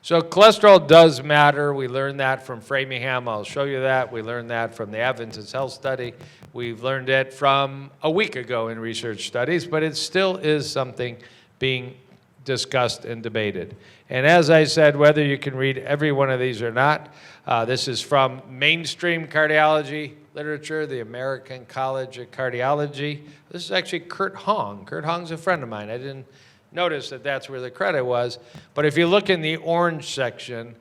So cholesterol does matter. We learned that from Framingham. I'll show you that. We learned that from the Adventist Health Study. We've learned it from a week ago in research studies, but it still is something being discussed and debated. And as I said, whether you can read every one of these or not, this is from mainstream cardiology literature, the American College of Cardiology. This is actually Kurt Hong. Kurt Hong's a friend of mine. I didn't notice that that's where the credit was. But if you look in the orange section,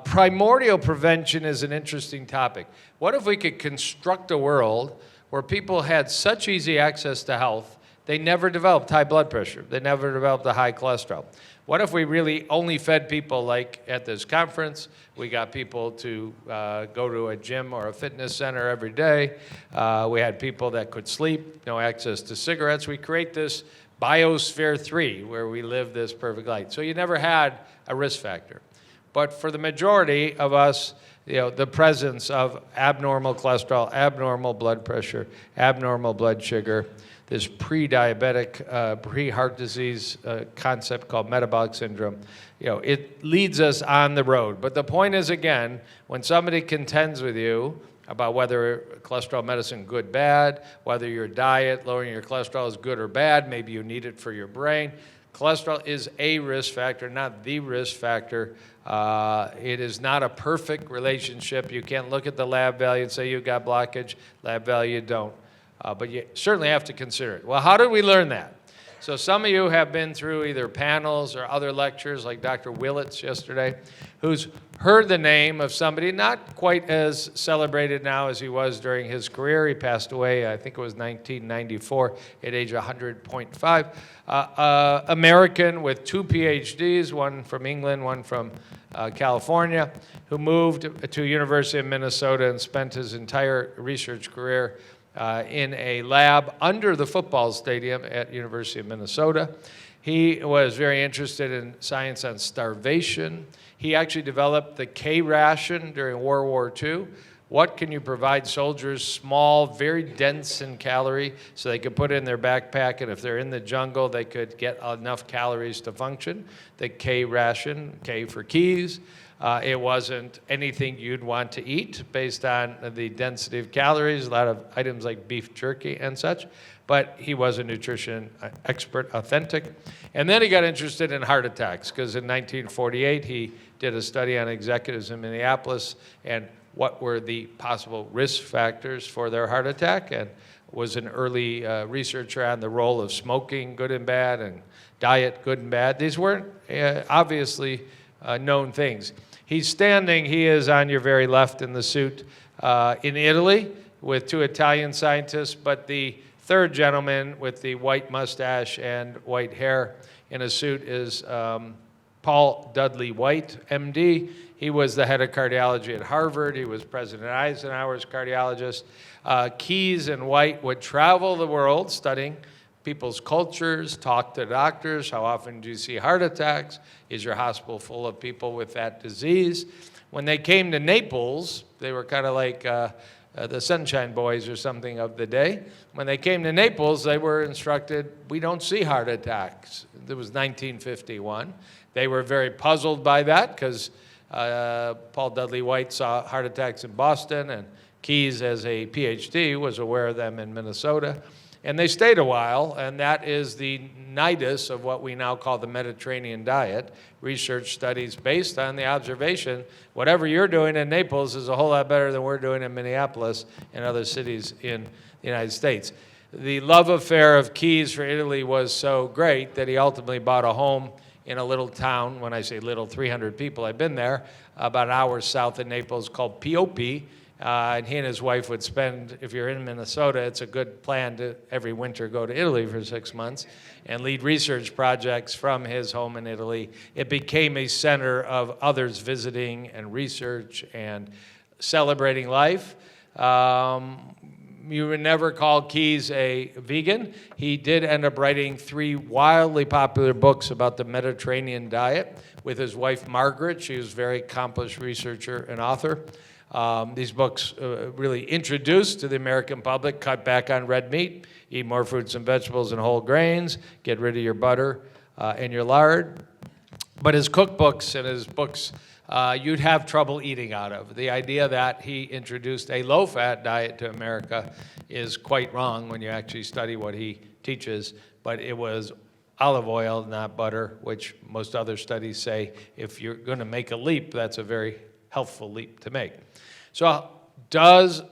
primordial prevention is an interesting topic. What if we could construct a world where people had such easy access to health, they never developed high blood pressure, they never developed a high cholesterol? What if we really only fed people, like at this conference, we got people to go to a gym or a fitness center every day. We had people that could sleep, no access to cigarettes. We create this biosphere 3 where we live this perfect life. So you never had a risk factor. But for the majority of us, the presence of abnormal cholesterol, abnormal blood pressure, abnormal blood sugar, this pre-diabetic, pre-heart disease concept called metabolic syndrome, it leads us on the road. But the point is, again, when somebody contends with you about whether cholesterol medicine good, bad, whether your diet, lowering your cholesterol is good or bad, maybe you need it for your brain, cholesterol is a risk factor, not the risk factor. It is not a perfect relationship. You can't look at the lab value and say you got blockage, lab value you don't. But you certainly have to consider it. Well, how did we learn that? So some of you have been through either panels or other lectures like Dr. Willits yesterday, who's heard the name of somebody not quite as celebrated now as he was during his career. He passed away, I think it was 1994, at age 100.5. American with 2 PhDs, one from England, one from California, who moved to University of Minnesota and spent his entire research career in a lab under the football stadium at University of Minnesota. He was very interested in science on starvation. He actually developed the K ration during World War II. What can you provide soldiers? Small, very dense in calorie, so they could put it in their backpack, and if they're in the jungle, they could get enough calories to function. The K ration, K for keys. It wasn't anything you'd want to eat based on the density of calories, a lot of items like beef jerky and such, but he was a nutrition expert, authentic. And then he got interested in heart attacks, because in 1948 he did a study on executives in Minneapolis and what were the possible risk factors for their heart attack, and was an early researcher on the role of smoking, good and bad, and diet, good and bad. These weren't obviously known things. He's standing, he is on your very left in the suit, in Italy with 2 Italian scientists, but the third gentleman with the white mustache and white hair in a suit is Paul Dudley White, MD. He was the head of cardiology at Harvard. He was President Eisenhower's cardiologist. Keyes and White would travel the world studying people's cultures, talk to doctors. How often do you see heart attacks? Is your hospital full of people with that disease? When they came to Naples, they were kind of like the Sunshine Boys or something of the day. When they came to Naples, they were instructed, we don't see heart attacks. It was 1951. They were very puzzled by that, because Paul Dudley White saw heart attacks in Boston, and Keyes, as a PhD, was aware of them in Minnesota. And they stayed a while, and that is the nidus of what we now call the Mediterranean diet. Research studies based on the observation, whatever you're doing in Naples is a whole lot better than we're doing in Minneapolis and other cities in the United States. The love affair of Keyes for Italy was so great that he ultimately bought a home in a little town. When I say little, 300 people. I've been there, about an hour south of Naples, called Piopi. And he and his wife would spend, if you're in Minnesota, it's a good plan to every winter go to Italy for 6 months and lead research projects from his home in Italy. It became a center of others visiting and research and celebrating life. You would never call Keyes a vegan. He did end up writing 3 wildly popular books about the Mediterranean diet with his wife, Margaret. She was a very accomplished researcher and author. These books really introduced to the American public, cut back on red meat, eat more fruits and vegetables and whole grains, get rid of your butter and your lard. But his cookbooks and his books, you'd have trouble eating out of. The idea that he introduced a low-fat diet to America is quite wrong when you actually study what he teaches, but it was olive oil, not butter, which most other studies say if you're going to make a leap, that's a very healthful leap to make. So does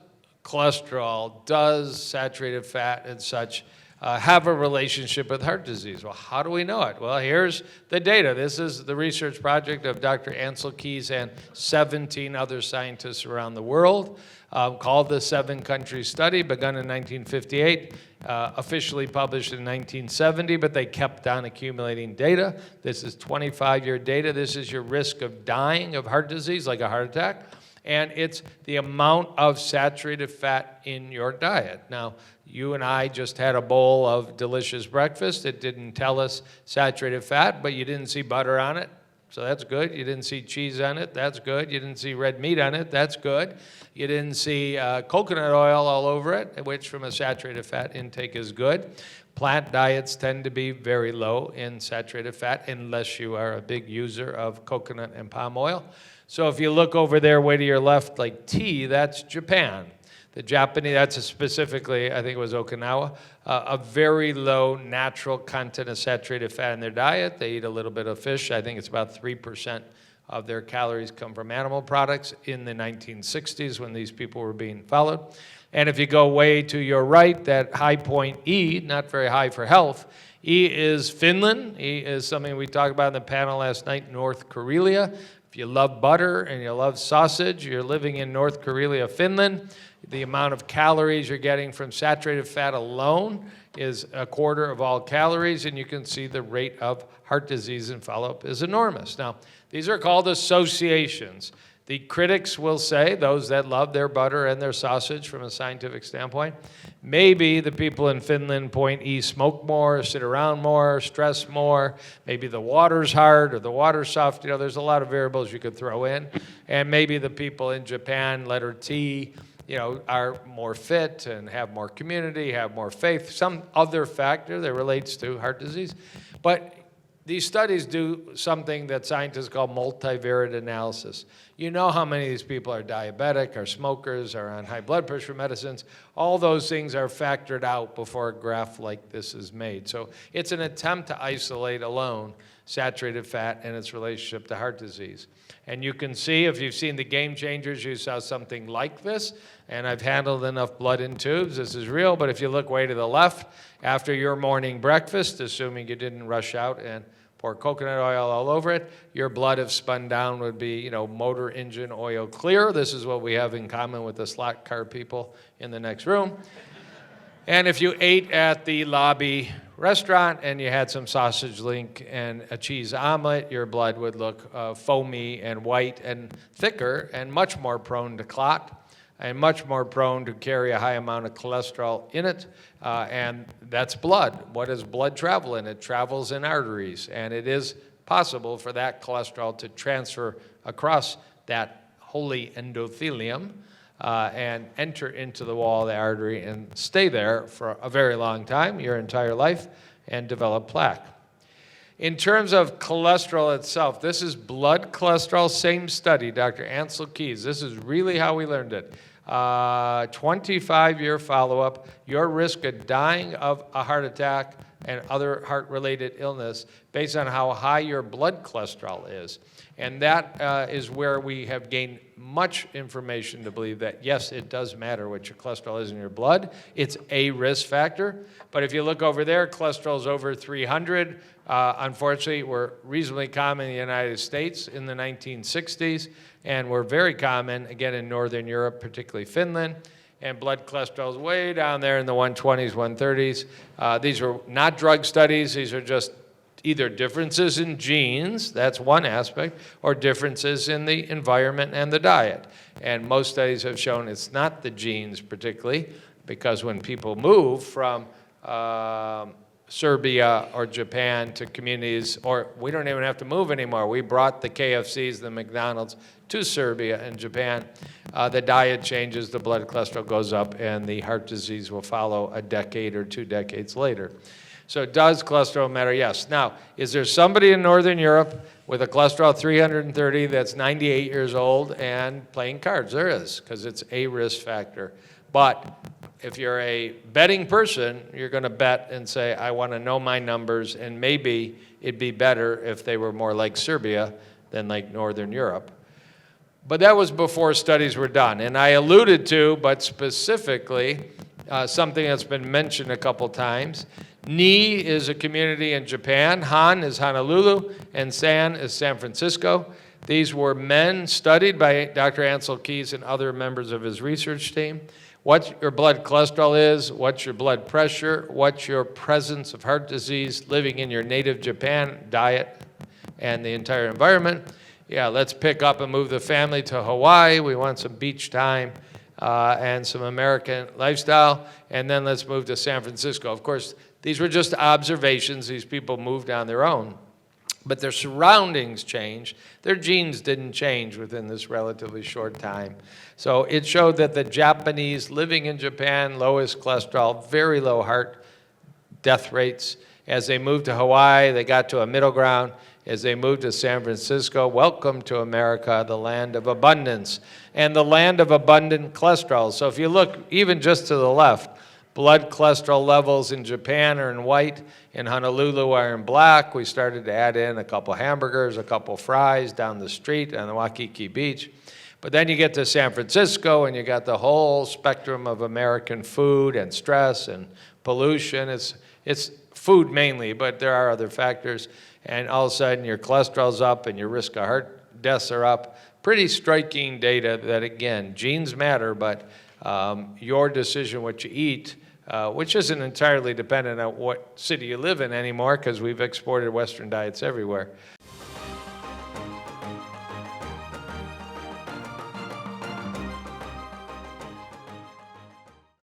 cholesterol, does saturated fat and such have a relationship with heart disease? Well, how do we know it? Well, here's the data. This is the research project of Dr. Ancel and 17 other scientists around the world, called the 7-country study, begun in 1958, officially published in 1970, but they kept on accumulating data. This is 25-year data. This is your risk of dying of heart disease, like a heart attack, and it's the amount of saturated fat in your diet. Now, you and I just had a bowl of delicious breakfast. It didn't tell us saturated fat, but you didn't see butter on it, so that's good. You didn't see cheese on it, that's good. You didn't see red meat on it, that's good. You didn't see coconut oil all over it, which from a saturated fat intake is good. Plant diets tend to be very low in saturated fat unless you are a big user of coconut and palm oil. So if you look over there way to your left, like tea, that's Japan. The Japanese, that's specifically, I think it was Okinawa, a very low natural content of saturated fat in their diet. They eat a little bit of fish. I think it's about 3% of their calories come from animal products in the 1960s when these people were being followed. And if you go way to your right, that high point E, not very high for health, E is Finland. E is something we talked about in the panel last night, North Karelia. If you love butter and you love sausage, you're living in North Karelia, Finland. The amount of calories you're getting from saturated fat alone is a quarter of all calories, and you can see the rate of heart disease and follow-up is enormous. Now, these are called associations. The critics will say, those that love their butter and their sausage from a scientific standpoint, maybe the people in Finland, point E, smoke more, sit around more, stress more, maybe the water's hard or the water's soft. You know, there's a lot of variables you could throw in. And maybe the people in Japan, letter T, you know, are more fit and have more community, have more faith, some other factor that relates to heart disease. But these studies do something that scientists call multivariate analysis. You know how many of these people are diabetic, are smokers, are on high blood pressure medicines. All those things are factored out before a graph like this is made. So it's an attempt to isolate alone saturated fat and its relationship to heart disease. And you can see, if you've seen the Game Changers, you saw something like this. And I've handled enough blood in tubes. This is real. But if you look way to the left, after your morning breakfast, assuming you didn't rush out and pour coconut oil all over it, your blood, if spun down, would be, you know, motor engine oil clear. This is what we have in common with the slot car people in the next room. And if you ate at the lobby restaurant and you had some sausage link and a cheese omelet, your blood would look foamy and white and thicker and much more prone to clot and much more prone to carry a high amount of cholesterol in it. And that's blood. What does blood travel in? It travels in arteries. And it is possible for that cholesterol to transfer across that holy endothelium and enter into the wall of the artery and stay there for a very long time, your entire life, and develop plaque. In terms of cholesterol itself, this is blood cholesterol, same study, Dr. Ancel. This is really how we learned it. 25-year follow-up, your risk of dying of a heart attack and other heart-related illness based on how high your blood cholesterol is. And that is where we have gained much information to believe that, yes, it does matter what your cholesterol is in your blood. It's a risk factor. But if you look over there, cholesterol is over 300. Unfortunately, were reasonably common in the United States in the 1960s, and were very common, again, in Northern Europe, particularly Finland. And blood cholesterol is way down there in the 120s, 130s. These are not drug studies. These are just either differences in genes, that's one aspect, or differences in the environment and the diet. And most studies have shown it's not the genes particularly, because when people move from Serbia or Japan to communities, or we don't even have to move anymore. We brought the KFCs, the McDonald's to Serbia and Japan. The diet changes, the blood cholesterol goes up, and the heart disease will follow a decade or 2 decades later. So does cholesterol matter? Yes. Now, is there somebody in Northern Europe with a cholesterol 330 that's 98 years old and playing cards? There is, because it's a risk factor. But if you're a betting person, you're going to bet and say, I want to know my numbers, and maybe it'd be better if they were more like Serbia than like Northern Europe. But that was before studies were done. And I alluded to, but specifically, something that's been mentioned a couple times. Ni is a community in Japan, Han is Honolulu, and San is San Francisco. These were men studied by Dr. Ancel Keys and other members of his research team. What your blood cholesterol is, what's your blood pressure, what's your presence of heart disease, living in your native Japan, diet, and the entire environment. Yeah, let's pick up and move the family to Hawaii. We want some beach time and some American lifestyle. And then let's move to San Francisco. Of course, these were just observations. These people moved on their own. But their surroundings changed. Their genes didn't change within this relatively short time. So it showed that the Japanese living in Japan, lowest cholesterol, very low heart death rates. As they moved to Hawaii, they got to a middle ground. As they moved to San Francisco, welcome to America, the land of abundance, and the land of abundant cholesterol. So if you look even just to the left, blood cholesterol levels in Japan are in white, in Honolulu are in black. We started to add in a couple hamburgers, a couple fries down the street on the Waikiki Beach. But then you get to San Francisco and you got the whole spectrum of American food and stress and pollution. It's food mainly, but there are other factors. And all of a sudden your cholesterol's up and your risk of heart deaths are up. Pretty striking data that, again, genes matter, but your decision what you eat, which isn't entirely dependent on what city you live in anymore, because we've exported Western diets everywhere.